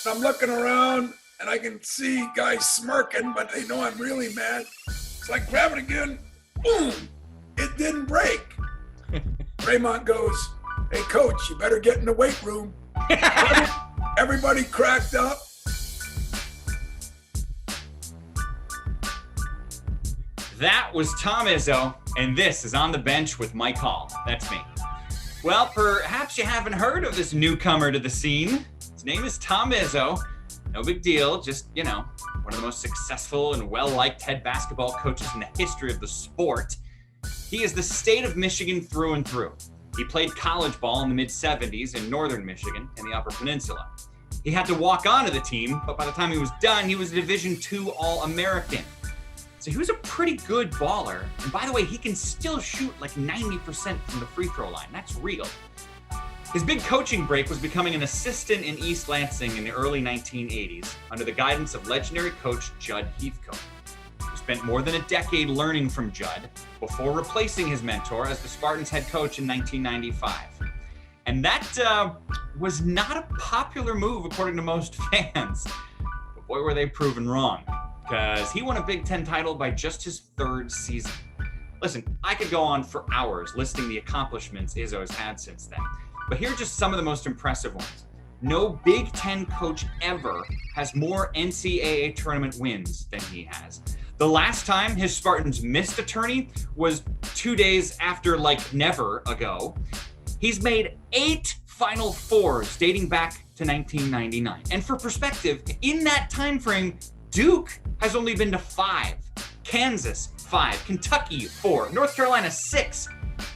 I'm looking around and I can see guys smirking, but they know I'm really mad. So I grab it again. Boom! It didn't break. Draymond goes, "Hey, coach, you better get in the weight room." Everybody cracked up. That was Tom Izzo, and this is On the Bench with Mike Hall. That's me. Well, perhaps you haven't heard of this newcomer to the scene. His name is Tom Izzo. No big deal, just, one of the most successful and well-liked head basketball coaches in the history of the sport. He is the state of Michigan through and through. He played college ball in the mid-'70s in northern Michigan and the Upper Peninsula. He had to walk onto the team, but by the time he was done, he was a Division II All-American. So he was a pretty good baller. And by the way, he can still shoot like 90% from the free throw line. That's real. His big coaching break was becoming an assistant in East Lansing in the early 1980s under the guidance of legendary coach Jud Heathcote. He spent more than a decade learning from Jud before replacing his mentor as the Spartans head coach in 1995. And that was not a popular move according to most fans. But boy, were they proven wrong. Because he won a Big Ten title by just his third season. Listen, I could go on for hours listing the accomplishments Izzo has had since then, but here are just some of the most impressive ones. No Big Ten coach ever has more NCAA tournament wins than he has. The last time his Spartans missed a tourney was 2 days after never ago. He's made 8 Final Fours dating back to 1999. And for perspective, in that time frame, Duke has only been to 5, Kansas 5, Kentucky 4, North Carolina 6,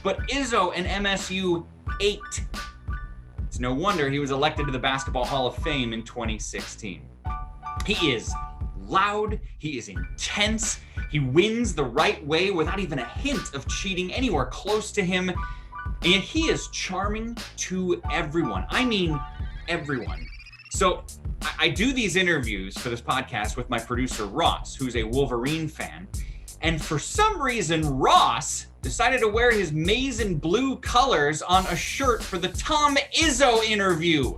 but Izzo and MSU 8. It's no wonder he was elected to the Basketball Hall of Fame in 2016. He is loud, he is intense, he wins the right way without even a hint of cheating anywhere close to him, and yet he is charming to everyone. I mean, everyone. So I do these interviews for this podcast with my producer, Ross, who's a Wolverine fan. And for some reason, Ross decided to wear his maize and blue colors on a shirt for the Tom Izzo interview.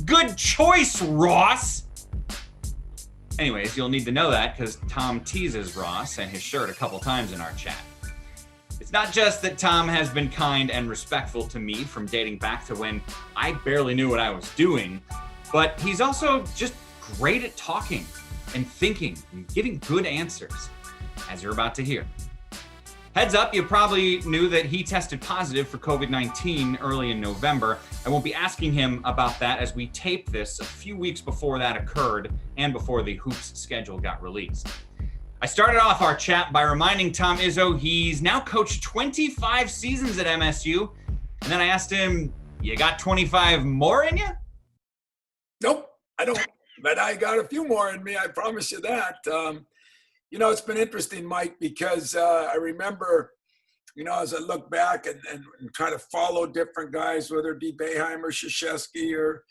Good choice, Ross. Anyways, you'll need to know that because Tom teases Ross and his shirt a couple times in our chat. It's not just that Tom has been kind and respectful to me from dating back to when I barely knew what I was doing, but he's also just great at talking and thinking and giving good answers, as you're about to hear. Heads up, you probably knew that he tested positive for COVID-19 early in November. I won't be asking him about that as we tape this a few weeks before that occurred and before the Hoops schedule got released. I started off our chat by reminding Tom Izzo he's now coached 25 seasons at MSU. And then I asked him, you got 25 more in you? Nope, I don't. But I got a few more in me, I promise you that. It's been interesting, Mike, because I remember, as I look back and try to follow different guys, whether it be Boeheim or Krzyzewski or,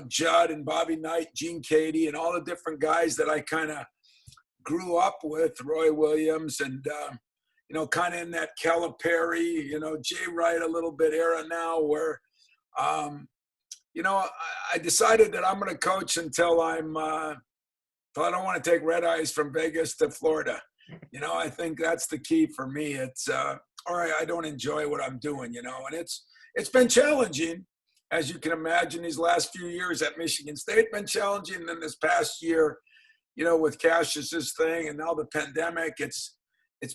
Jud and Bobby Knight, Gene Cady, and all the different guys that I kind of grew up with, Roy Williams, and, kind of in that Calipari, Jay Wright a little bit era now where, I decided that I'm going to coach until I don't want to take red eyes from Vegas to Florida. I think that's the key for me. It's, I don't enjoy what I'm doing, and it's been challenging, as you can imagine, these last few years at Michigan State, been challenging. And then this past year, with Cassius's thing and now the pandemic, it's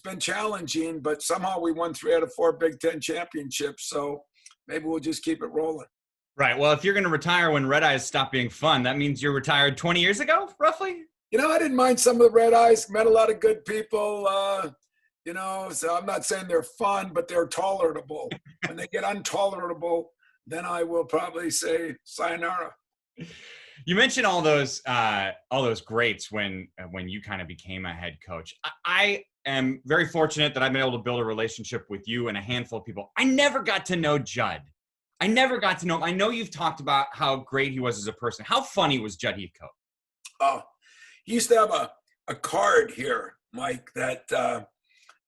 been challenging, but somehow we won 3 out of 4 Big Ten championships. So maybe we'll just keep it rolling. Right. Well, if you're going to retire when Red Eyes stop being fun, that means you're retired 20 years ago, roughly? I didn't mind some of the Red Eyes, met a lot of good people, so I'm not saying they're fun, but they're tolerable. When they get intolerable, then I will probably say sayonara. You mentioned all those greats when you kind of became a head coach. I am very fortunate that I've been able to build a relationship with you and a handful of people. I never got to know Jud. I never got to know him. I know you've talked about how great he was as a person. How funny was Jud Heathcote? Oh, he used to have a card here, Mike, that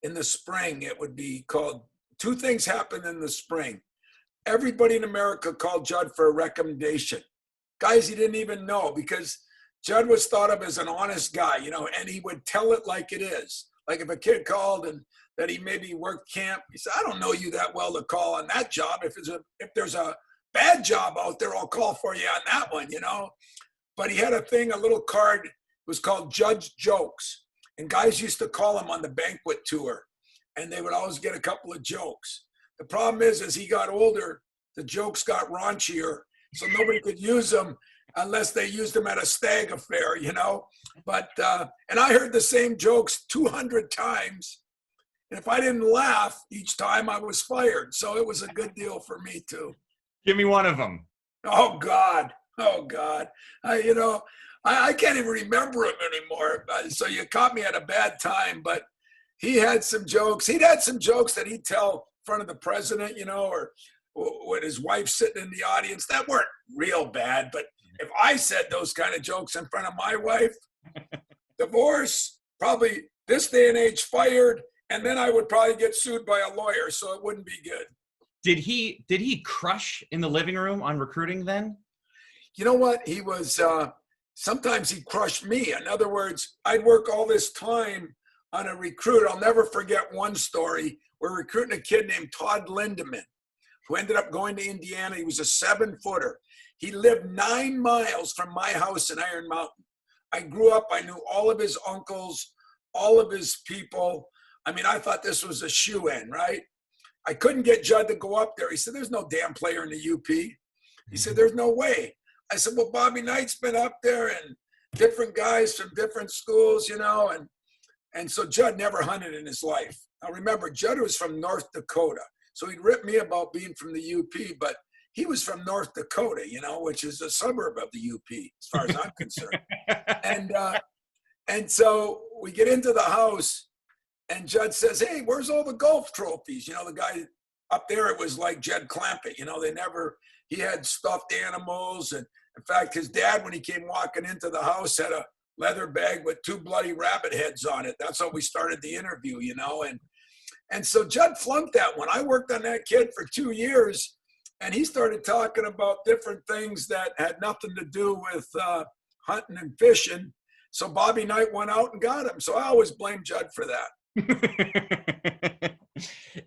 in the spring it would be called, 2 things happened in the spring. Everybody in America called Jud for a recommendation. guys he didn't even know, because Jud was thought of as an honest guy, and he would tell it like it is. Like if a kid called and that he maybe worked camp, he said, I don't know you that well to call on that job. If there's a bad job out there, I'll call for you on that one, But he had a little card, it was called Jud's Jokes. And guys used to call him on the banquet tour, and they would always get a couple of jokes. The problem is, as he got older, the jokes got raunchier, so nobody could use them unless they used them at a stag affair, But, and I heard the same jokes 200 times. And if I didn't laugh each time, I was fired. So it was a good deal for me, too. Give me one of them. Oh, God. I can't even remember him anymore. So you caught me at a bad time. But he had some jokes. He'd had some jokes that he'd tell in front of the president, or with his wife sitting in the audience. That weren't real bad. But if I said those kind of jokes in front of my wife, divorce, probably this day and age fired, and then I would probably get sued by a lawyer, so it wouldn't be good. Did he crush in the living room on recruiting then? You know what? He was, sometimes he crushed me. In other words, I'd work all this time on a recruit. I'll never forget one story. We're recruiting a kid named Todd Lindemann, who ended up going to Indiana. He was a 7-footer. He lived 9 miles from my house in Iron Mountain. I grew up, I knew all of his uncles, all of his people. I mean, I thought this was a shoe-in, right? I couldn't get Jud to go up there. He said, there's no damn player in the UP. He said, there's no way. I said, well, Bobby Knight's been up there and different guys from different schools, and so Jud never hunted in his life. Now remember, Jud was from North Dakota. So he'd rip me about being from the UP, but he was from North Dakota, which is a suburb of the UP, as far as I'm concerned. And so we get into the house, and Jud says, hey, where's all the golf trophies? The guy up there, it was like Jed Clampett. He had stuffed animals. And in fact, his dad, when he came walking into the house, had a leather bag with 2 bloody rabbit heads on it. That's how we started the interview, And so Jud flunked that one. I worked on that kid for 2 years, and he started talking about different things that had nothing to do with hunting and fishing. So Bobby Knight went out and got him. So I always blame Jud for that.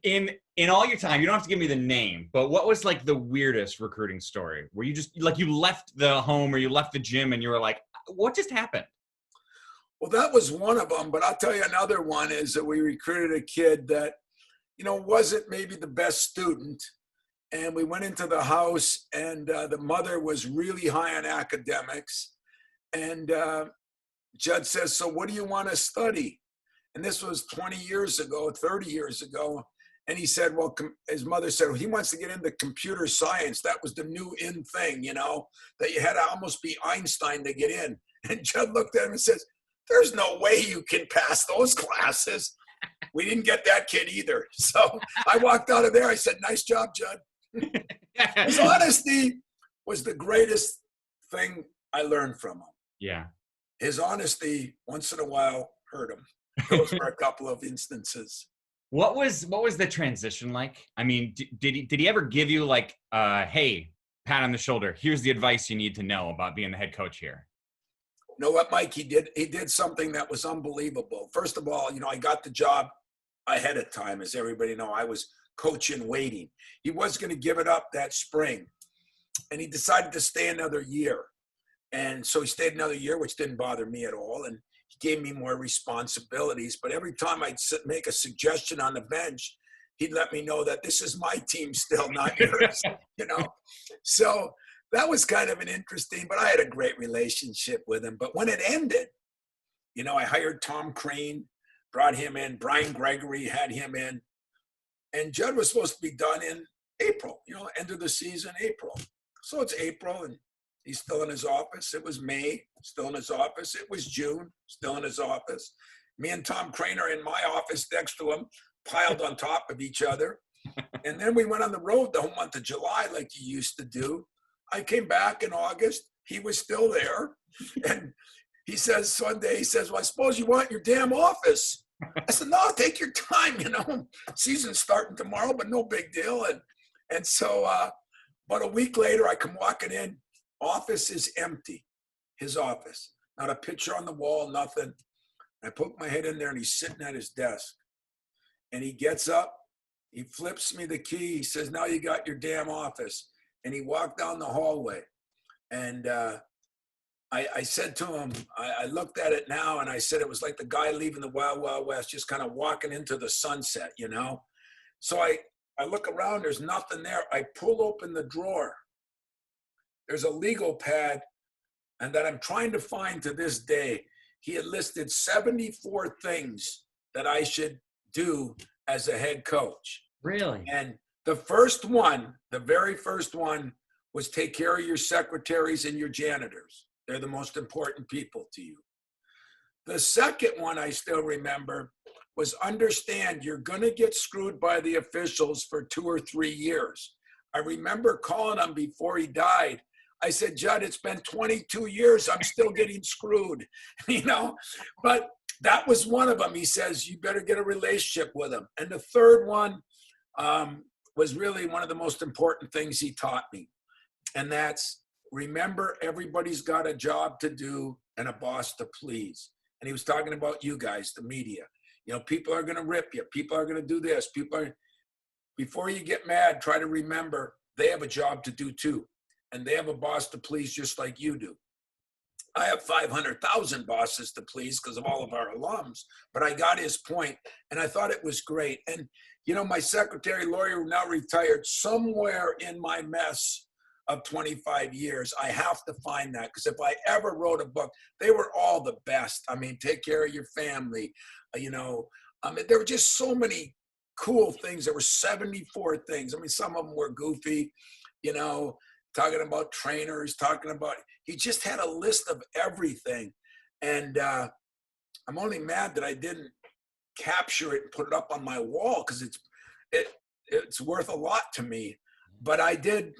In all your time, you don't have to give me the name, but what was like the weirdest recruiting story? Where you just you left the home or you left the gym and you were like, what just happened? Well, that was one of them, but I'll tell you another one is that we recruited a kid that, wasn't maybe the best student. And we went into the house, and the mother was really high on academics. And Jud says, so what do you want to study? And this was 20 years ago, 30 years ago. And he said, well, his mother said, well, he wants to get into computer science. That was the new in thing, that you had to almost be Einstein to get in. And Jud looked at him and says, there's no way you can pass those classes. We didn't get that kid either. So I walked out of there. I said, nice job, Jud. His honesty was the greatest thing I learned from him. Yeah. His honesty, once in a while, hurt him. Those were a couple of instances. What was the transition like? I mean, did he ever give you like, hey, pat on the shoulder, here's the advice you need to know about being the head coach here? You know what, Mike? He did something that was unbelievable. First of all, I got the job ahead of time. As everybody know, I was coaching waiting. He was going to give it up that spring, and he decided to stay another year. And so he stayed another year, which didn't bother me at all. And he gave me more responsibilities. But every time I'd make a suggestion on the bench, he'd let me know that this is my team still, not yours, So that was kind of an interesting, but I had a great relationship with him. But when it ended, I hired Tom Crane, brought him in. Brian Gregory had him in. And Jud was supposed to be done in April, end of the season, April. So it's April, and he's still in his office. It was May, still in his office. It was June, still in his office. Me and Tom Crane are in my office next to him, piled on top of each other. And then we went on the road the whole month of July like you used to do. I came back in August. He was still there. And he says, Sunday, well, I suppose you want your damn office. I said, no, take your time, Season's starting tomorrow, but no big deal. And so, about a week later, I come walking in. office is empty, his office. Not a picture on the wall, nothing. I poke my head in there, and he's sitting at his desk. And he gets up, he flips me the key. He says, now you got your damn office. And he walked down the hallway. And I said to him, I looked at it now, and I said it was like the guy leaving the Wild Wild West, just kind of walking into the sunset, you know? So I look around, there's nothing there. I pull open the drawer. There's a legal pad, and that I'm trying to find to this day. He had listed 74 things that I should do as a head coach. Really? And the first one, the very first one, was take care of your secretaries and your janitors. They're the most important people to you. The second one I still remember was understand you're going to get screwed by the officials for 2 or 3 years. I remember calling him before he died. I said, Jud, it's been 22 years. I'm still getting screwed, you know? But that was one of them. He says, you better get a relationship with him. And the third one was really one of the most important things he taught me. And that's, remember, everybody's got a job to do and a boss to please. And he was talking about you guys, the media. You know, people are going to rip you. People are going to do this. Before you get mad, try to remember they have a job to do too. And they have a boss to please just like you do. I have 500,000 bosses to please because of all of our alums, but I got his point, and I thought it was great. And, you know, my secretary, lawyer, now retired, somewhere in my mess of 25 years, I have to find that, because if I ever wrote a book, they were all the best. I mean, take care of your family, you know. I mean, there were just so many cool things. There were 74 things. I mean, some of them were goofy, you know, talking about trainers, he just had a list of everything. And I'm only mad that I didn't capture it and put it up on my wall, because it's worth a lot to me. But I did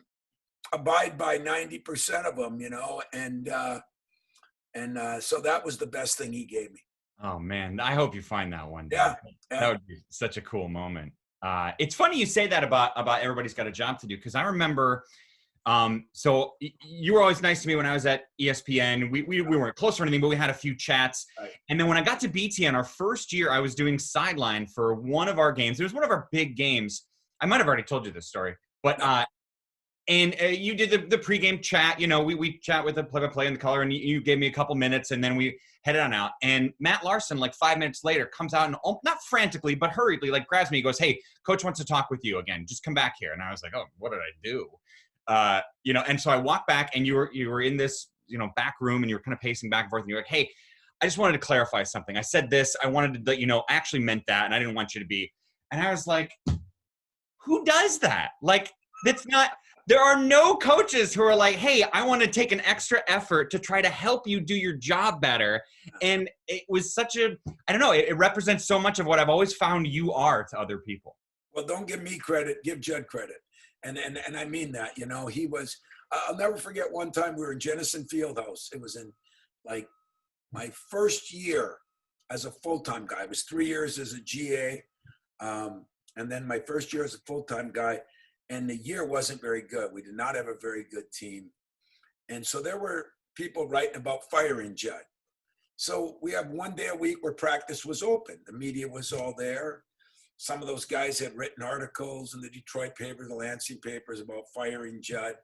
abide by 90% of them, you know, and so that was the best thing he gave me. Oh man, I hope you find that one day. Yeah. That would be such a cool moment. It's funny you say that about everybody's got a job to do, because I remember, so you were always nice to me when I was at ESPN. We weren't close or anything, but we had a few chats. Right. And then when I got to BTN, our first year, I was doing sideline for one of our games. It was one of our big games. I might have already told you this story, but and you did the pregame chat. You know, we chat with the play-by-play and the color, and you gave me a couple minutes, and then we headed on out. And Matt Larson, like 5 minutes later, comes out and not frantically, but hurriedly, like grabs me. He goes, "Hey, coach wants to talk with you again. Just come back here." And I was like, "Oh, what did I do?" You know, and so I walked back, and you were in this, you know, back room, and you were kind of pacing back and forth, and you're like, "Hey, I just wanted to clarify something. I said this. I wanted to let you know I actually meant that, and I didn't want you to be." And I was like, "Who does that? Like, that's not." There are no coaches who are like, "Hey, I want to take an extra effort to try to help you do your job better." And it was such a, I don't know, it represents so much of what I've always found you are to other people. Well, don't give me credit, give Jud credit. And I mean that, you know, he was, I'll never forget one time we were in Jennison Fieldhouse. It was in like my first year as a full-time guy. It was 3 years as a GA. And then my first year as a full-time guy. And the year wasn't very good. We did not have a very good team. And so there were people writing about firing Jud. So we have 1 day a week where practice was open. The media was all there. Some of those guys had written articles in the Detroit paper, the Lansing papers about firing Jud.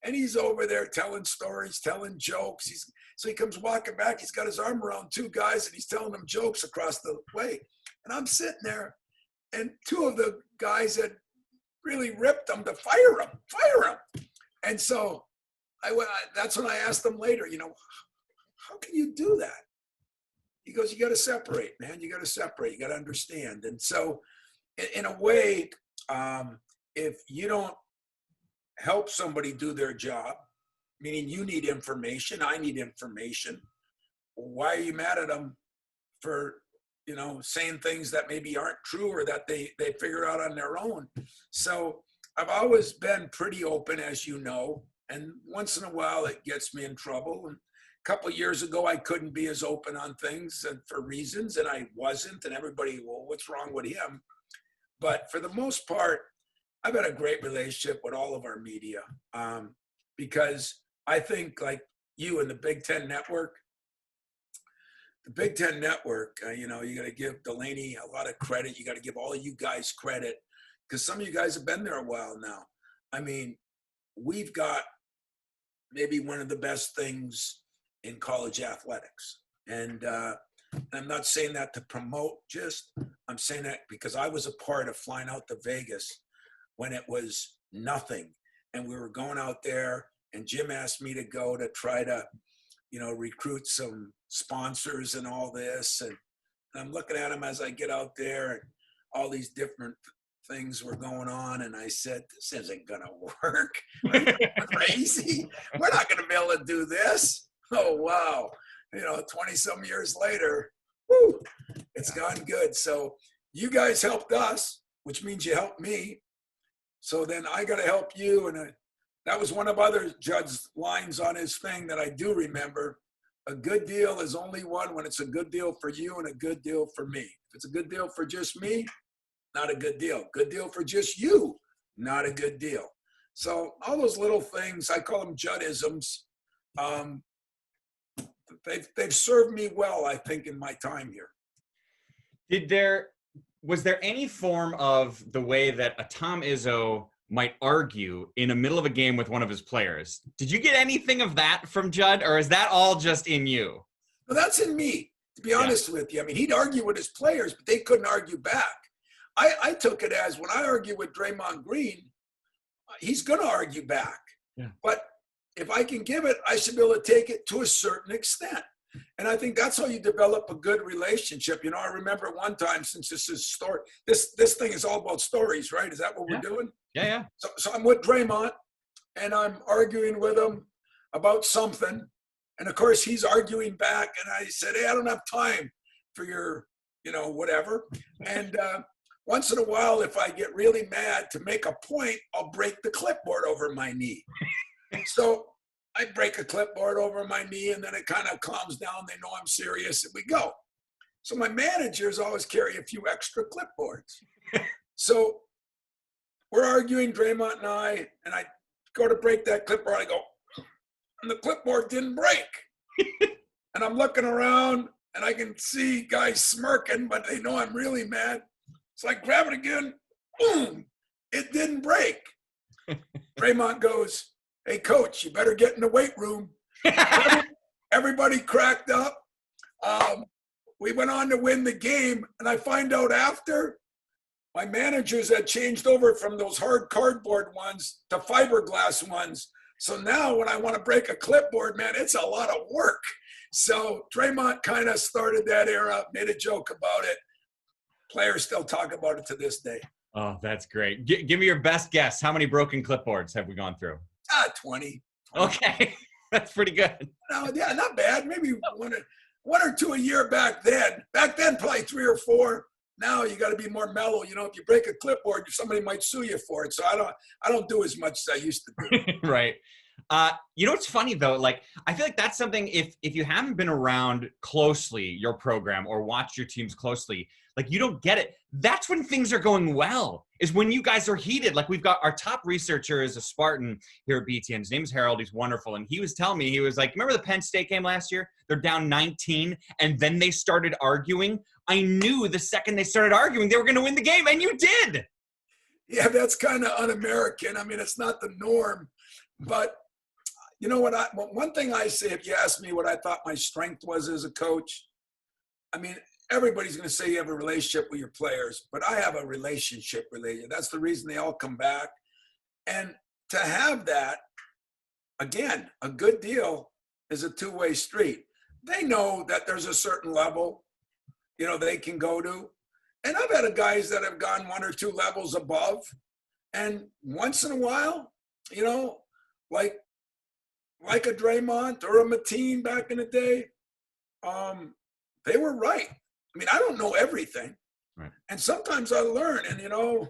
And he's over there telling stories, telling jokes. So he comes walking back. He's got his arm around 2 guys, and he's telling them jokes across the way. And I'm sitting there, and 2 of the guys had really ripped him to fire him. And so that's when I asked him later, you know, how can you do that? He goes, you got to separate, man. You got to separate. You got to understand. And so in a way, if you don't help somebody do their job, meaning you need information, I need information, why are you mad at them for, you know, saying things that maybe aren't true or that they figure out on their own? So I've always been pretty open, as you know, and once in a while it gets me in trouble. And a couple of years ago, I couldn't be as open on things and for reasons, and I wasn't, and everybody, well, what's wrong with him? But for the most part, I've had a great relationship with all of our media, because I think like you and the Big Ten Network, you know, you got to give Delaney a lot of credit. You got to give all you guys credit because some of you guys have been there a while now. I mean, we've got maybe one of the best things in college athletics. And I'm not saying that to promote I'm saying that because I was a part of flying out to Vegas when it was nothing. And we were going out there and Jim asked me to go to try to, you know, recruit some sponsors and all this. And I'm looking at him as I get out there and all these different things were going on. And I said, this isn't going to work. Are you crazy? We're not going to be able to do this. Oh, wow. You know, 20 some years later, whoo, it's gone good. So you guys helped us, which means you helped me. So then I got to help you. And that was one of other Jud's lines on his thing that I do remember. A good deal is only one when it's a good deal for you and a good deal for me. If it's a good deal for just me, not a good deal. Good deal for just you, not a good deal. So all those little things, I call them Judisms. They've served me well, I think, in my time here. Was there any form of the way that a Tom Izzo might argue in the middle of a game with one of his players? Did you get anything of that from Jud, or is that all just in you? Well, that's in me, to be honest with you. I mean, he'd argue with his players, but they couldn't argue back. I took it as when I argue with Draymond Green, he's going to argue back. Yeah. But if I can give it, I should be able to take it to a certain extent. And I think that's how you develop a good relationship. You know, I remember one time, since this is story, this thing is all about stories, right? Is that what we're doing? Yeah. So I'm with Draymond, and I'm arguing with him about something. And of course, he's arguing back. And I said, hey, I don't have time for your, you know, whatever. And once in a while, if I get really mad to make a point, I'll break the clipboard over my knee. So I break a clipboard over my knee, and then it kind of calms down. They know I'm serious, and we go. So my managers always carry a few extra clipboards. So we're arguing, Draymond and I go to break that clipboard. I go, and the clipboard didn't break. And I'm looking around, and I can see guys smirking, but they know I'm really mad. So I grab it again. Boom! It didn't break. Draymond goes, hey, coach, you better get in the weight room. Everybody cracked up. We went on to win the game, and I find out after my managers had changed over from those hard cardboard ones to fiberglass ones. So now when I want to break a clipboard, man, it's a lot of work. So Draymond kind of started that era, made a joke about it. Players still talk about it to this day. Oh, that's great. Give me your best guess. How many broken clipboards have we gone through? 20. Okay. That's pretty good. No, yeah, not bad. Maybe one or two a year back then. Back then, probably 3 or 4. Now you got to be more mellow. You know, if you break a clipboard, somebody might sue you for it. So I don't do as much as I used to do. Right. You know what's funny though? Like, I feel like that's something, if you haven't been around closely your program or watched your teams closely, like, you don't get it. That's when things are going well, is when you guys are heated. Like, we've got our top researcher is a Spartan here at BTN. His name is Harold. He's wonderful. And he was telling me, he was like, remember the Penn State game last year? They're down 19, and then they started arguing. I knew the second they started arguing, they were going to win the game, and you did. Yeah, that's kind of un-American. I mean, it's not the norm. But you know what? One thing I say, if you ask me what I thought my strength was as a coach, I mean, everybody's going to say you have a relationship with your players, but I have a relationship relationship. That's the reason they all come back. And to have that, again, a good deal is a two-way street. They know that there's a certain level, you know, they can go to. And I've had guys that have gone 1 or 2 levels above. And once in a while, you know, like a Draymond or a Mateen back in the day, they were right. I mean, I don't know everything. Right. And sometimes I learn. And, you know,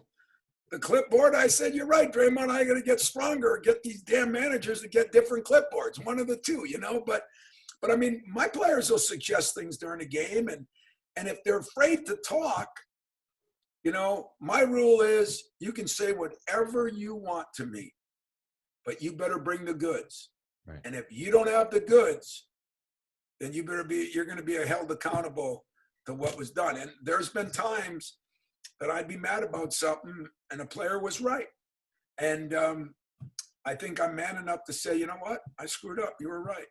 the clipboard, I said, you're right, Draymond, I got to get stronger, get these damn managers to get different clipboards, one of the two, you know. But I mean, my players will suggest things during the game. And if they're afraid to talk, you know, my rule is you can say whatever you want to me, but you better bring the goods. Right. And if you don't have the goods, then you're going to be held accountable to what was done. And there's been times that I'd be mad about something and a player was right. And I think I'm man enough to say, you know what? I screwed up. You were right.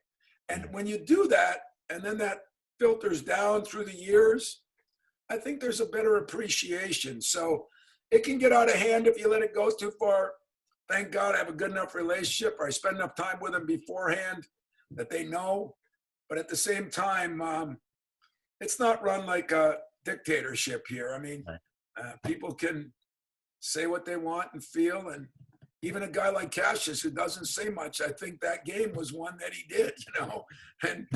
And when you do that, and then that filters down through the years, I think there's a better appreciation. So it can get out of hand if you let it go too far. Thank God I have a good enough relationship, or I spend enough time with them beforehand that they know. But at the same time, it's not run like a dictatorship here. I mean, people can say what they want and feel. And even a guy like Cassius, who doesn't say much, I think that game was one that he did, and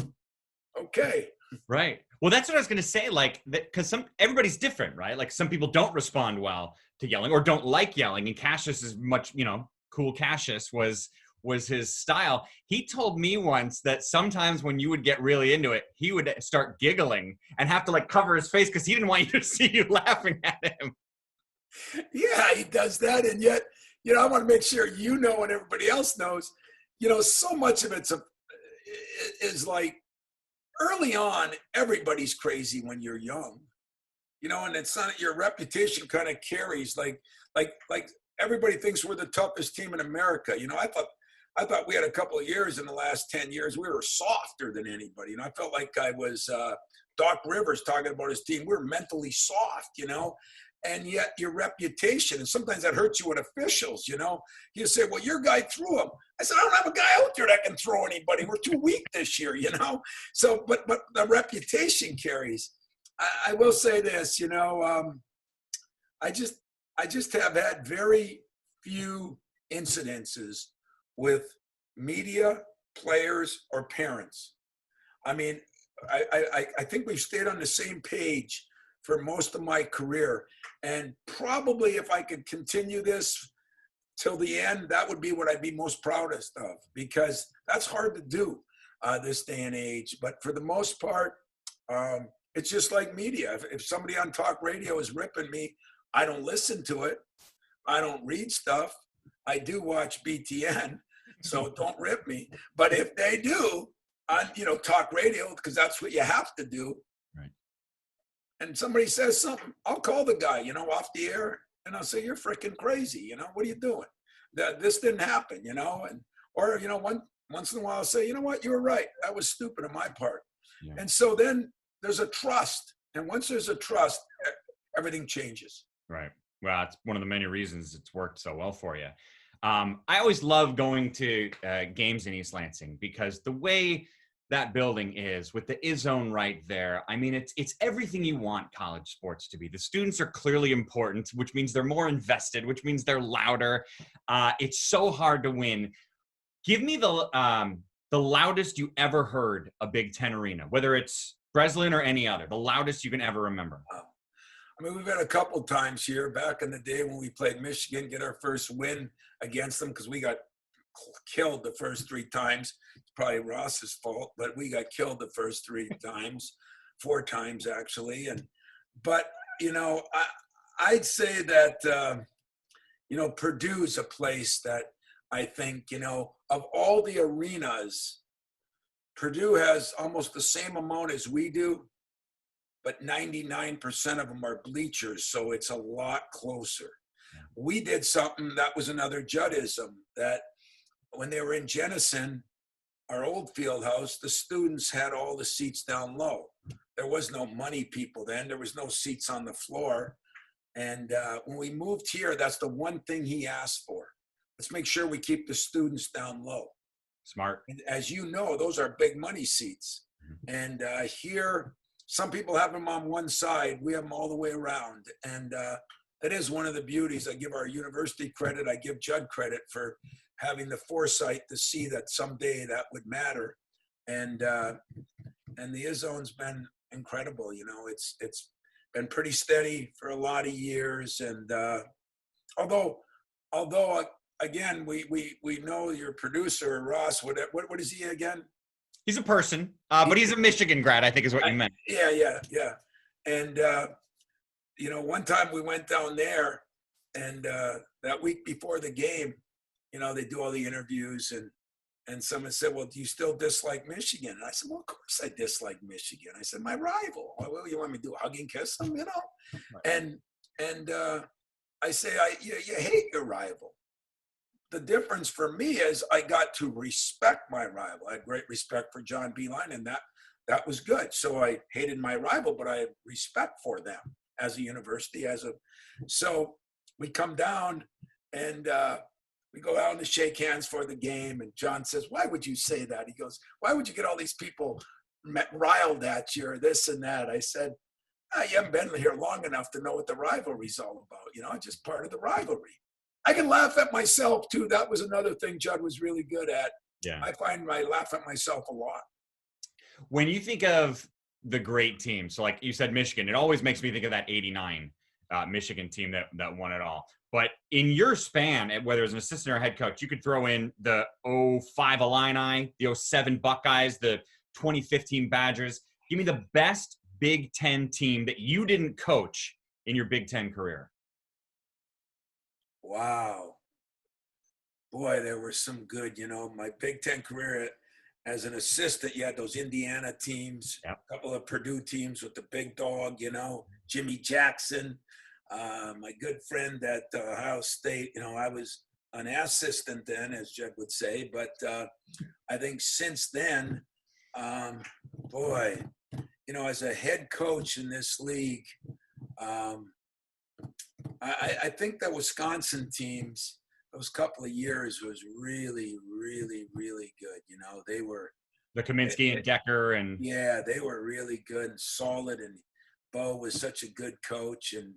okay. Right. Well, that's what I was going to say, like, because everybody's different, right? Like, some people don't respond well to yelling or don't like yelling. And Cassius is much, cool Cassius was his style. He told me once that sometimes when you would get really into it, he would start giggling and have to like cover his face because he didn't want you to see you laughing at him. Yeah, he does that. And yet, I want to make sure and everybody else knows, so much of it is like, early on, everybody's crazy when you're young, and it's not, your reputation kind of carries like everybody thinks we're the toughest team in America. I thought we had a couple of years in the last 10 years, we were softer than anybody. I felt like I was Doc Rivers talking about his team. We're mentally soft, and yet your reputation, and sometimes that hurts you with officials, you say, well, your guy threw him. I said, I don't have a guy out there that can throw anybody. We're too weak this year, So, but the reputation carries. I will say this, I just have had very few incidences with media, players, or parents. I mean, I think we've stayed on the same page for most of my career. And probably if I could continue this till the end, that would be what I'd be most proudest of, because that's hard to do this day and age. But for the most part, it's just like media. If somebody on talk radio is ripping me, I don't listen to it. I don't read stuff. I do watch BTN, so don't rip me. But if they do on, talk radio, because that's what you have to do. Right. And somebody says something, I'll call the guy, off the air, and I'll say, you're freaking crazy. What are you doing? This didn't happen, or once in a while I'll say, you know what, you were right. That was stupid on my part. Yeah. And so then there's a trust. And once there's a trust, everything changes. Right. Well, it's one of the many reasons it's worked so well for you. I always love going to games in East Lansing, because the way that building is, with the Izzone right there, I mean, it's everything you want college sports to be. The students are clearly important, which means they're more invested, which means they're louder. It's so hard to win. Give me the loudest you ever heard a Big Ten arena, whether it's Breslin or any other, the loudest you can ever remember. I mean, we've had a couple times here back in the day when we played Michigan, get our first win against them, because we got killed the first 3 times. It's probably Ross's fault, but we got killed the first 3 times, 4 times actually. But I'd say that Purdue's a place that I think, of all the arenas, Purdue has almost the same amount as we do, but 99% of them are bleachers, so it's a lot closer. We did something that was another Judism, that when they were in Jenison, our old field house, the students had all the seats down low. There was no money people then. There was no seats on the floor. And when we moved here, that's the one thing he asked for. Let's make sure we keep the students down low. Smart. And as you know, those are big money seats. And here, some people have them on one side. We have them all the way around. And that is one of the beauties. I give our university credit. I give Jud credit for having the foresight to see that someday that would matter. And the Izzone's been incredible. It's been pretty steady for a lot of years. And although again, we know your producer, Ross, what is he again? He's a person, but he's a Michigan grad, I think is what you meant. Yeah. And, one time we went down there, and that week before the game, they do all the interviews, And someone said, well, do you still dislike Michigan? And I said, well, of course I dislike Michigan. I said, my rival. Well, you want me to do hug and kiss them, you know? And I say, you hate your rival. The difference for me is I got to respect my rival. I had great respect for John Beilein, and that was good. So I hated my rival, but I had respect for them as a university. So we come down and we go out to shake hands for the game. And John says, why would you say that? He goes, why would you get all these people riled at you or this and that? I said, you haven't been here long enough to know what the rivalry's all about. You know, it's just part of the rivalry. I can laugh at myself too. That was another thing Jud was really good at. Yeah. I find I laugh at myself a lot. When you think of the great team, so like you said, Michigan, it always makes me think of that 89 Michigan team that won it all. But in your span, whether as an assistant or head coach, you could throw in the 05 Illini, the 07 Buckeyes, the 2015 Badgers. Give me the best Big Ten team that you didn't coach in your Big Ten career. Wow. Boy, there were some good, you know, my Big Ten career as an assistant, you had those Indiana teams, Yep. A couple of Purdue teams with the big dog, you know, Jimmy Jackson, my good friend at Ohio State. You know, I was an assistant then, as Jud would say, but I think since then, boy, you know, as a head coach in this league, I think the Wisconsin teams, those couple of years was really, really, really good. You know, they were the Kaminsky and Decker, and yeah, they were really good and solid. And Bo was such a good coach. And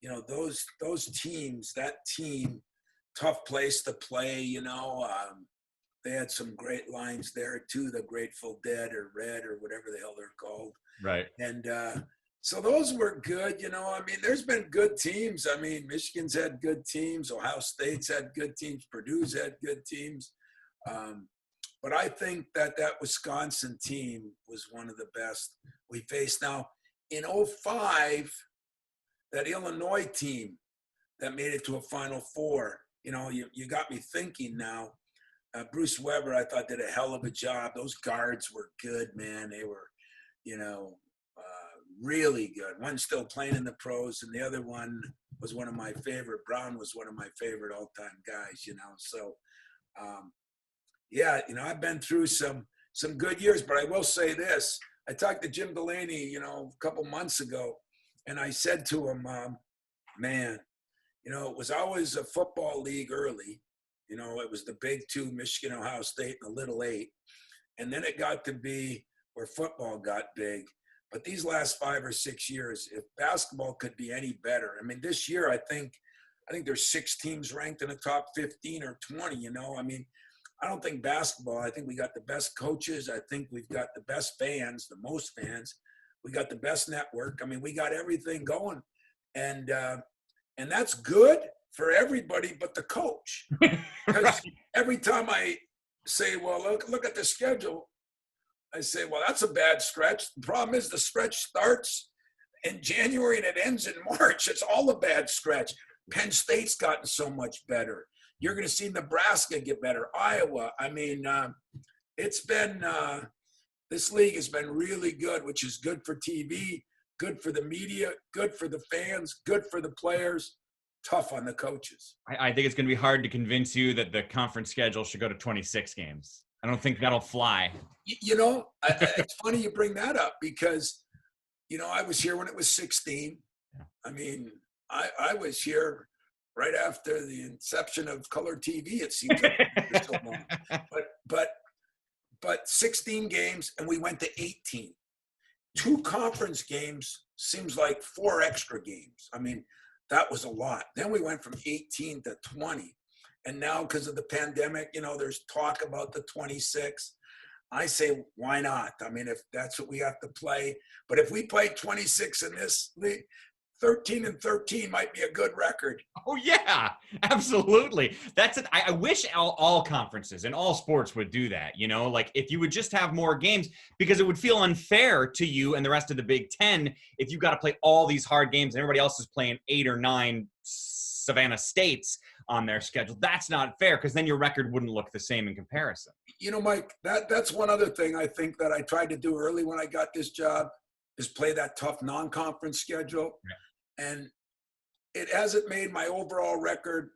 you know, those teams, that team, tough place to play. You know, they had some great lines there too. The Grateful Dead or Red or whatever the hell they're called. right. And so those were good, you know. I mean, there's been good teams. I mean, Michigan's had good teams. Ohio State's had good teams. Purdue's had good teams. But I think that Wisconsin team was one of the best we faced. Now, in 05, that Illinois team that made it to a Final Four, you know, you got me thinking now. Bruce Weber, I thought, did a hell of a job. Those guards were good, man. They were, you know, really good. One still playing in the pros, and the other one was one of my favorite. Brown was one of my favorite all-time guys, you know. So, yeah, you know, I've been through some good years, but I will say this. I talked to Jim Delaney, you know, a couple months ago, and I said to him, man, you know, it was always a football league early. You know, it was the big two, Michigan, Ohio State, and the Little Eight. And then it got to be where football got big. But these last 5 or 6 years, if basketball could be any better, I mean, this year, I think there's 6 teams ranked in the top 15 or 20, you know. I mean, I don't think basketball, I think we got the best coaches. I think we've got the best fans, the most fans. We got the best network. I mean, we got everything going. And that's good for everybody but the coach. Because every time I say, well, look at the schedule, I say, well, that's a bad stretch. The problem is the stretch starts in January and it ends in March. It's all a bad stretch. Penn State's gotten so much better. You're going to see Nebraska get better. Iowa. I mean, it's been this league has been really good, which is good for TV, good for the media, good for the fans, good for the players, tough on the coaches. I think it's going to be hard to convince you that the conference schedule should go to 26 games. I don't think that'll fly. You know, it's funny you bring that up because, you know, I was here when it was 16. I mean, I was here right after the inception of color TV. It seems like so long. But 16 games, and we went to 18. 2 conference games seems like 4 extra games. I mean, that was a lot. Then we went from 18 to 20. And now, because of the pandemic, you know, there's talk about the 26. I say, why not? I mean, if that's what we have to play. But if we play 26 in this league, 13 and 13 might be a good record. Oh, yeah, absolutely. That's it. I wish all conferences and all sports would do that, you know, like if you would just have more games, because it would feel unfair to you and the rest of the Big Ten if you got to play all these hard games and everybody else is playing 8 or 9 Savannah States. on their schedule. That's not fair because then your record wouldn't look the same in comparison. Mike, that's one other thing I think that I tried to do early when I got this job is play that tough non-conference schedule. Yeah. And it hasn't made my overall record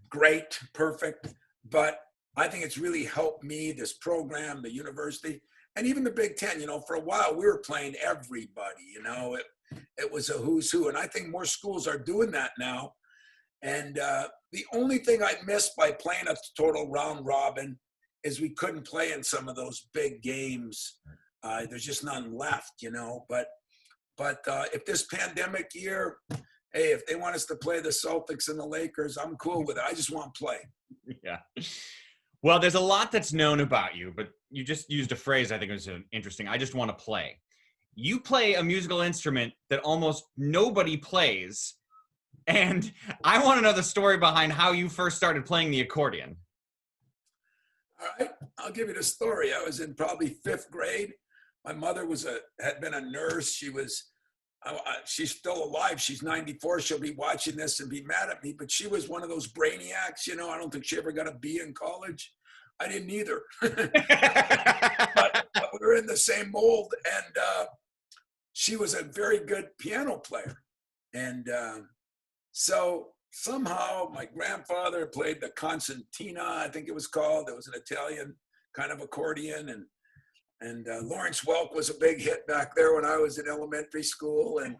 great, perfect, but I think it's really helped me, this program, the university, and even the Big Ten. For a while we were playing everybody. It was a who's who, and I think more schools are doing that now. And the only thing I missed by playing a total round robin is we couldn't play in some of those big games. There's just none left, But if this pandemic year, hey, if they want us to play the Celtics and the Lakers, I'm cool with it. I just want to play. Yeah. Well, there's a lot that's known about you, but you just used a phrase I think was interesting. I just want to play. You play a musical instrument that almost nobody plays. And I want to know the story behind how you first started playing the accordion. All right. I'll give you the story. I was in probably 5th grade. My mother had been a nurse. She's still alive. She's 94. She'll be watching this and be mad at me, but she was one of those brainiacs. I don't think she ever got a B in college. I didn't either. but we were in the same mold, and she was a very good piano player. And so somehow my grandfather played the concertina, I think it was called. It was an Italian kind of accordion, and Lawrence Welk was a big hit back there when I was in elementary school. And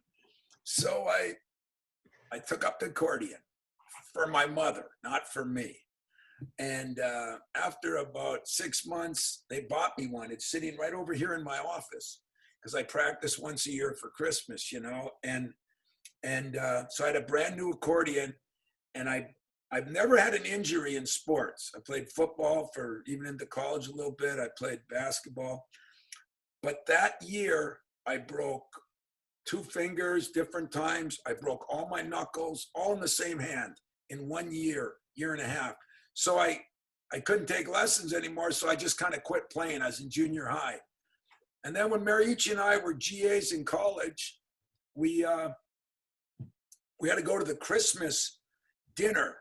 so I took up the accordion for my mother, not for me. And after about 6 months, they bought me one. It's sitting right over here in my office because I practice once a year for Christmas, And so I had a brand new accordion, and I've never had an injury in sports. I played football for even into college a little bit. I played basketball. But that year, I broke 2 fingers different times. I broke all my knuckles, all in the same hand in 1 year and a half. So I couldn't take lessons anymore, so I just kind of quit playing. I was in junior high. And then when Mariucci and I were GAs in college, we had to go to the Christmas dinner.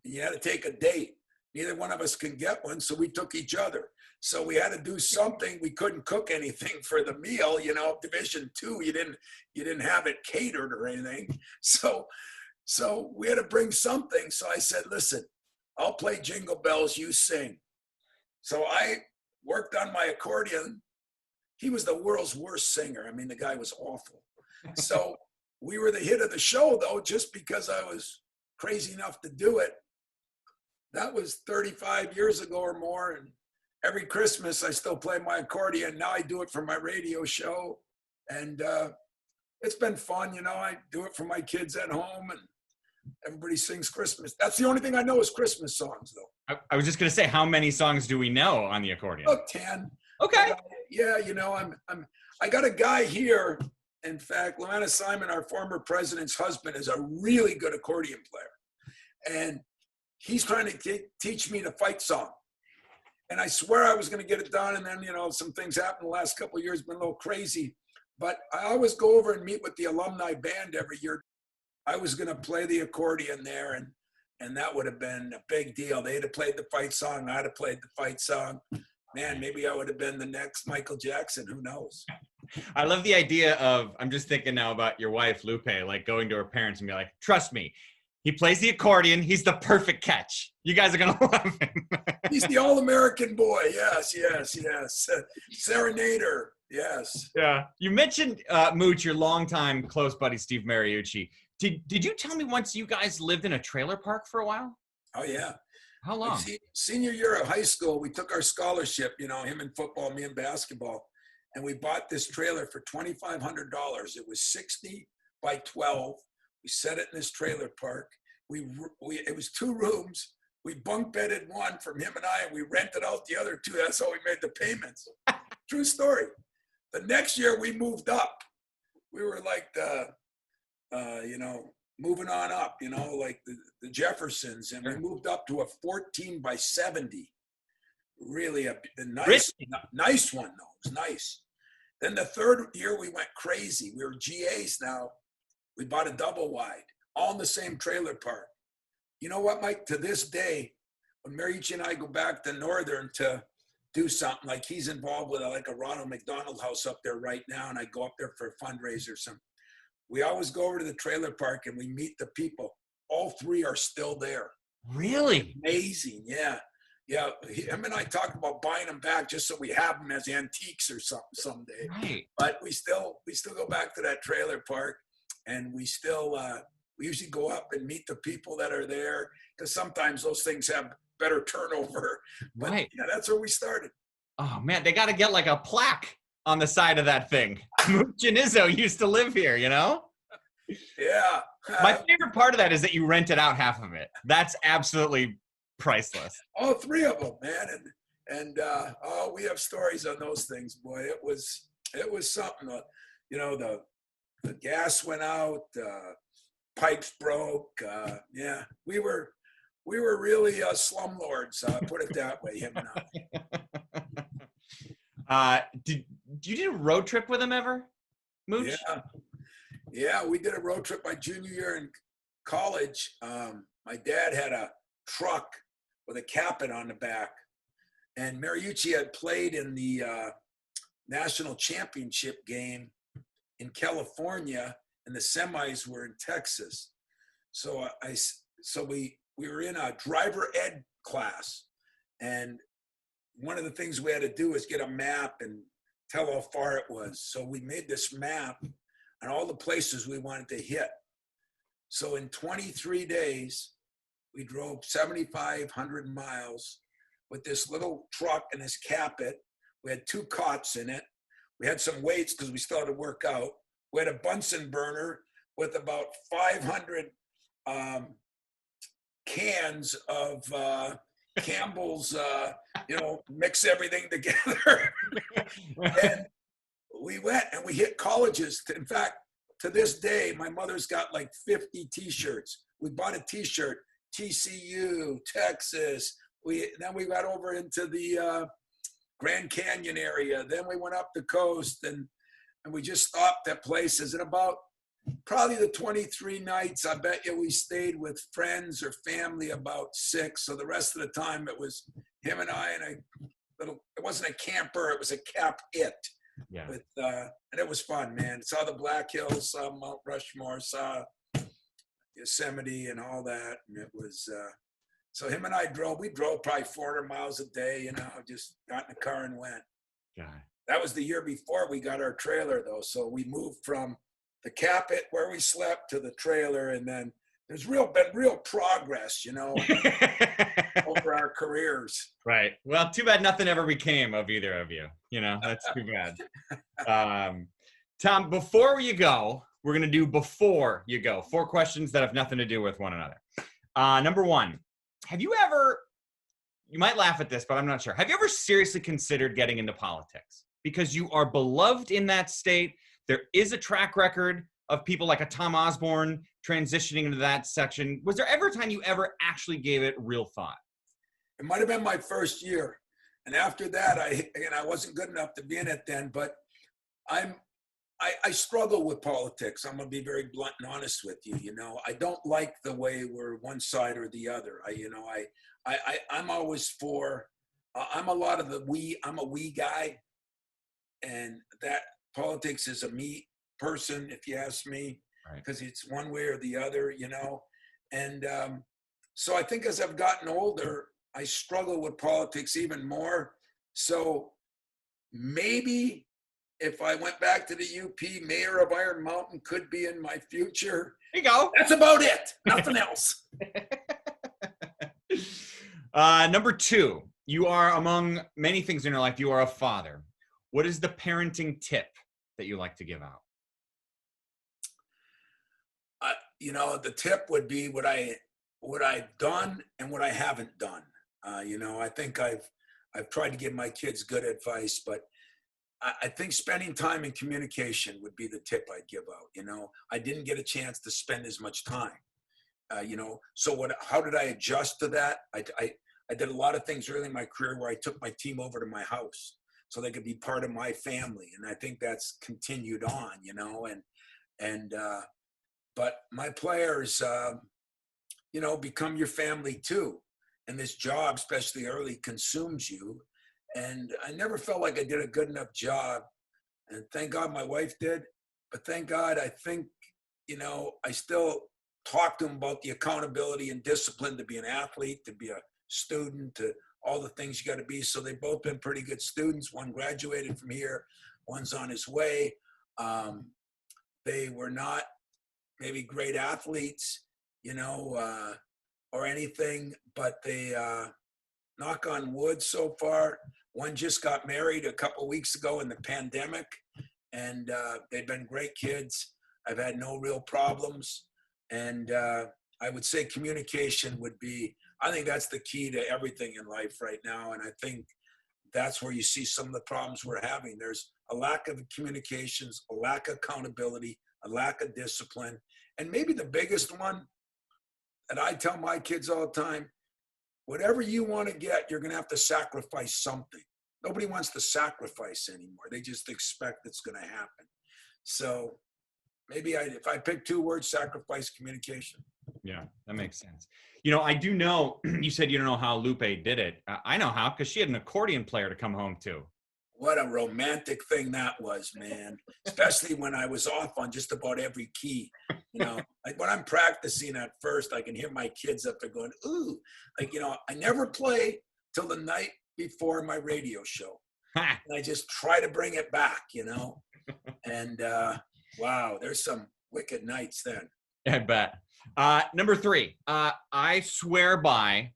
You had to take a date. Neither one of us could get one, so we took each other. So we had to do something. We couldn't cook anything for the meal. Division II, you didn't have it catered or anything. So we had to bring something. So I said, listen, I'll play Jingle Bells, you sing. So I worked on my accordion. He was the world's worst singer. I mean, the guy was awful. So we were the hit of the show, though, just because I was crazy enough to do it. That was 35 years ago or more. And every Christmas, I still play my accordion. Now I do it for my radio show. And it's been fun. I do it for my kids at home, and everybody sings Christmas. That's the only thing I know is Christmas songs, though. I was just going to say, how many songs do we know on the accordion? About 10. Okay. Yeah, I got a guy here. In fact, Luana Simon, our former president's husband, is a really good accordion player. And he's trying to teach me the fight song. And I swear I was going to get it done. And then, some things happened the last couple of years, been a little crazy. But I always go over and meet with the alumni band every year. I was going to play the accordion there, and that would have been a big deal. They'd have played the fight song. I'd have played the fight song. Man, maybe I would have been the next Michael Jackson. Who knows? I love the idea of, I'm just thinking now about your wife, Lupe, like going to her parents and be like, trust me, he plays the accordion. He's the perfect catch. You guys are going to love him. He's the all-American boy. Yes. Serenader. Yes. Yeah. You mentioned, Mooch, your longtime close buddy, Steve Mariucci. Did you tell me once you guys lived in a trailer park for a while? Oh, yeah. How long? Senior year of high school, we took our scholarship, him in football, me in basketball, and we bought this trailer for $2,500. It was 60 by 12. We set it in this trailer park. It was 2 rooms. We bunk bedded one from him and I, and we rented out the other 2. That's how we made the payments. True story. The next year we moved up. We were like moving on up, like the Jeffersons, and we moved up to a 14 by 70. Really a nice one, though. It was nice. Then the 3rd year we went crazy. We were GAs now. We bought a double wide, all in the same trailer park. you know what, Mike? To this day, when Mariucci and I go back to Northern to do something, like he's involved with like a Ronald McDonald House up there right now, and I go up there for a fundraiser or something. We always go over to the trailer park and we meet the people. All three are still there. Really? Amazing, yeah. Yeah, him and I talked about buying them back just so we have them as antiques or something someday. Right. But we still go back to that trailer park, and we still we usually go up and meet the people that are there, because sometimes those things have better turnover. But Right. yeah, that's where we started. Oh man, they got to get like a plaque on the side of that thing. Mooch and Izzo used to live here, you know? Yeah. My favorite part of that is that you rented out half of it. That's absolutely priceless. All three of them, man, and oh, we have stories on those things, boy. It was something. You know, the gas went out, pipes broke. Yeah, we were really slumlords. Put it that way, him and I. Did you do a road trip with him ever, Mooch? Yeah, we did a road trip my junior year in college. My dad had a truck with a capot on the back, and Mariucci had played in the national championship game in California, and the semis were in Texas. So we were in a driver ed class, and one of the things we had to do was get a map and tell how far it was. So we made this map and all the places we wanted to hit. So in 23 days, we drove 7,500 miles with this little truck and this capot. We had 2 cots in it. We had some weights because we still had to work out. We had a Bunsen burner with about 500 cans of Campbell's, mix everything together. And we went and we hit colleges. In fact, to this day, my mother's got like 50 T-shirts. We bought a T-shirt, TCU, Texas. Then we got over into the Grand Canyon area. Then we went up the coast, and we just stopped at places. And about probably the 23 nights, I bet you we stayed with friends or family about 6. So the rest of the time it was him and I and it wasn't a camper, it was a cap-it. Yeah. And it was fun, man. Saw the Black Hills, saw Mount Rushmore, saw Yosemite and all that. And it was, so him and I we drove probably 400 miles a day, just got in the car and went. God. That was the year before we got our trailer though. So we moved from the capot where we slept to the trailer, and then there's been real progress, over our careers. Right. Well, too bad nothing ever became of either of you. That's too bad. Tom, before you go, we're going to do before you go 4 questions that have nothing to do with one another. Number 1, have you ever, you might laugh at this, but I'm not sure. Have you ever seriously considered getting into politics? Because you are beloved in that state. There is a track record of people like a Tom Osborne transitioning into that section. Was there ever a time you ever actually gave it real thought? It might have been my first year. And after that, I wasn't good enough to be in it then, but I struggle with politics. I'm going to be very blunt and honest with you. I don't like the way we're one side or the other. I'm always for, I'm a lot of I'm a we guy, and that politics is a me person, if you ask me, because it's one way or the other, And so I think as I've gotten older, I struggle with politics even more. So maybe if I went back to the UP, mayor of Iron Mountain could be in my future. There you go. That's about it. Nothing else. Number 2, you are, among many things in your life, you are a father. What is the parenting tip that you like to give out? The tip would be what I've done and what I haven't done. I think I've tried to give my kids good advice, but I think spending time in communication would be the tip I'd give out. I didn't get a chance to spend as much time, so how did I adjust to that? I did a lot of things early in my career where I took my team over to my house so they could be part of my family. And I think that's continued on, but my players, become your family too. And this job, especially early, consumes you. And I never felt like I did a good enough job. And thank God my wife did. But thank God, I think, I still talk to them about the accountability and discipline to be an athlete, to be a student, to all the things you got to be. So they've both been pretty good students. One graduated from here, one's on his way. They were not maybe great athletes, or anything, but they, knock on wood so far. One just got married a couple weeks ago in the pandemic, and they've been great kids. I've had no real problems. And I would say communication would be, I think that's the key to everything in life right now. And I think that's where you see some of the problems we're having. There's a lack of communications, a lack of accountability, a lack of discipline. And maybe the biggest one that I tell my kids all the time, whatever you want to get, you're going to have to sacrifice something. Nobody wants to sacrifice anymore. They just expect it's going to happen. So maybe if I pick two words, sacrifice, communication. Yeah, that makes sense. I do know, you said you don't know how Lupe did it. I know how, because she had an accordion player to come home to. What a romantic thing that was, man. Especially when I was off on just about every key. Like when I'm practicing at first, I can hear my kids up there going, ooh. Like, I never play till the night before my radio show. And I just try to bring it back, And wow, there's some wicked nights then. I bet. Number 3, I swear by,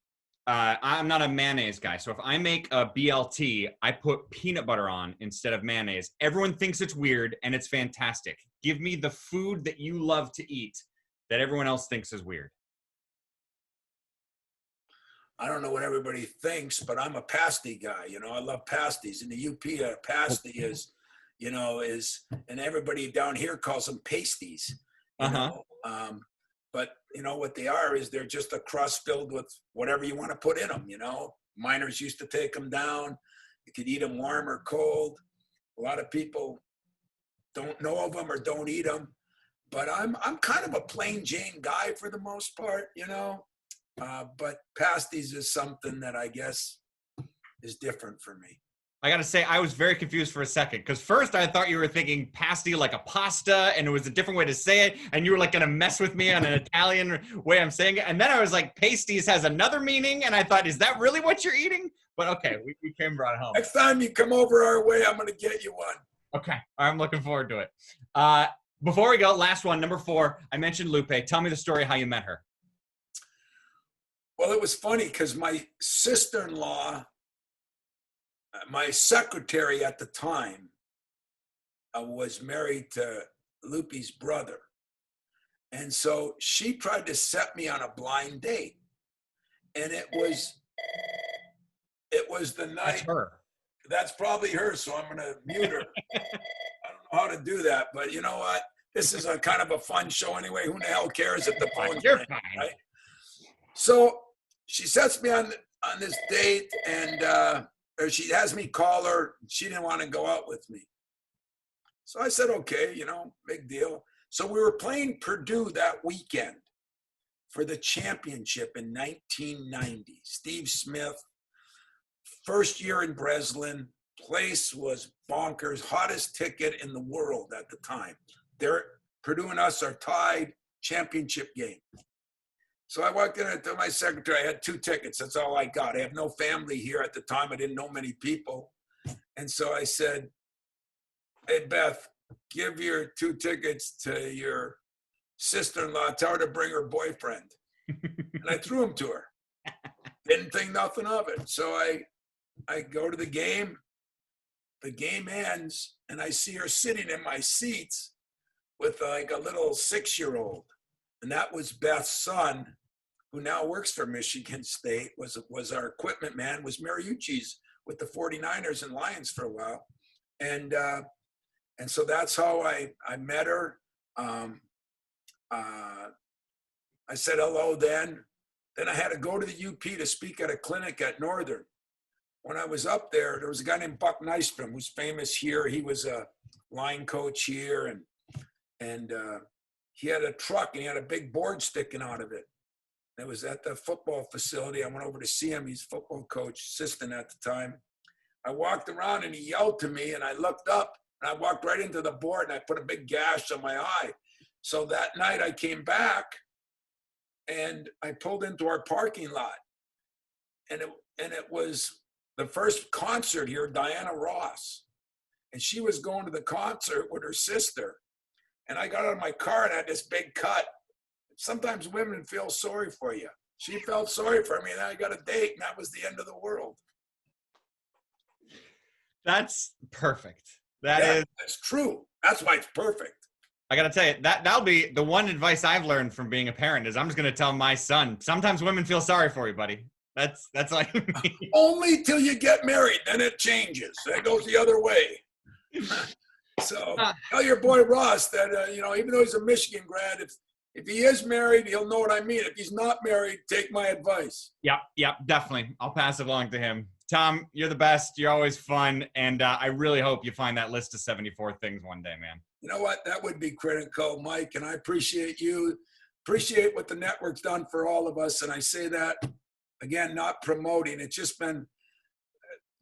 I'm not a mayonnaise guy. So if I make a BLT, I put peanut butter on instead of mayonnaise. Everyone thinks it's weird and it's fantastic. Give me the food that you love to eat that everyone else thinks is weird. I don't know what everybody thinks, but I'm a pasty guy. I love pasties. In the UP, a pasty is, and everybody down here calls them pasties. But what they are is they're just a crust filled with whatever you want to put in them. Miners used to take them down. You could eat them warm or cold. A lot of people don't know of them or don't eat them. But I'm kind of a plain Jane guy for the most part, but pasties is something that I guess is different for me. I got to say, I was very confused for a second, because first I thought you were thinking pasty like a pasta, and it was a different way to say it, and you were like going to mess with me on an Italian way I'm saying it. And then I was like, pasties has another meaning, and I thought, is that really what you're eating? But okay, we came brought home. Next time you come over our way, I'm going to get you one. Okay, I'm looking forward to it. Before we go, last one, number 4, I mentioned Lupe. Tell me the story how you met her. Well, it was funny because my sister-in-law, my secretary at the time, was married to Lupe's brother. And so she tried to set me on a blind date. And it was the night. That's her. That's probably her, so I'm going to mute her. I don't know how to do that, but you know what? This is a kind of a fun show anyway. Who the hell cares if the phone's ringing, right? So she sets me on this date, and or she has me call her. She didn't want to go out with me. So I said, okay, big deal. So we were playing Purdue that weekend for the championship in 1990. Steve Smith, first year in Breslin, place was bonkers, hottest ticket in the world at the time. Purdue and us are tied, championship game. So I walked in to my secretary. I had 2 tickets. That's all I got. I have no family here at the time. I didn't know many people. And so I said, hey, Beth, give your 2 tickets to your sister-in-law. Tell her to bring her boyfriend. And I threw them to her. Didn't think nothing of it. So I go to the game. The game ends, and I see her sitting in my seats with like a little 6-year-old. And that was Beth's son, who now works for Michigan State, was our equipment man, was Mariucci's with the 49ers and Lions for a while. And so that's how I met her. I said hello then. Then I had to go to the UP to speak at a clinic at Northern. When I was up there, there was a guy named Buck Nystrom, who's famous here. He was a line coach here, and he had a truck, and he had a big board sticking out of it. It was at the football facility. I went over to see him. He's football coach, assistant at the time. I walked around and he yelled to me, and I looked up and I walked right into the board and I put a big gash on my eye. So that night I came back and I pulled into our parking lot, and it was the first concert here, Diana Ross, and she was going to the concert with her sister. And I got out of my car and had this big cut. Sometimes women feel sorry for you. She felt sorry for me, and I got a date, and that was the end of the world. That's perfect. That's true. That's why it's perfect. I got to tell you, that'll be the one advice I've learned from being a parent is I'm just going to tell my son, sometimes women feel sorry for you, buddy. That's all you need. Only till you get married, then it changes. It goes the other way. So tell your boy Ross that, even though he's a Michigan grad, if he is married, he'll know what I mean. If he's not married, take my advice. Yep, definitely. I'll pass it along to him. Tom, you're the best. You're always fun. And I really hope you find that list of 74 things one day, man. You know what? That would be critical, Mike. And I appreciate you. Appreciate what the network's done for all of us. And I say that, again, not promoting. It's just been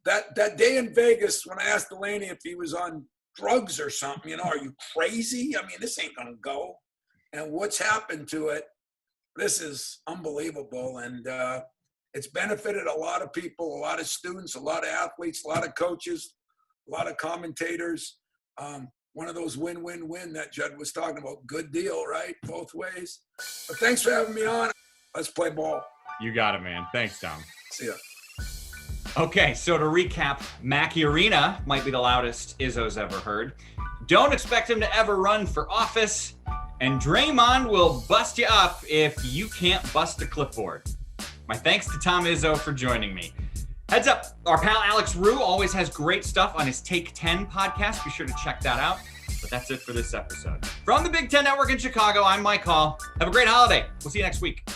that day in Vegas when I asked Delaney if he was on drugs or something. Are you crazy? I mean, this ain't going to go. And what's happened to it, this is unbelievable. And it's benefited a lot of people, a lot of students, a lot of athletes, a lot of coaches, a lot of commentators. One of those win-win-win that Jud was talking about. Good deal, right? Both ways. But thanks for having me on. Let's play ball. You got it, man. Thanks, Tom. See ya. Okay, so to recap, Mackey Arena might be the loudest Izzo's ever heard. Don't expect him to ever run for office. And Draymond will bust you up if you can't bust a clipboard. My thanks to Tom Izzo for joining me. Heads up, our pal Alex Rue always has great stuff on his Take 10 podcast. Be sure to check that out. But that's it for this episode. From the Big Ten Network in Chicago, I'm Mike Hall. Have a great holiday. We'll see you next week.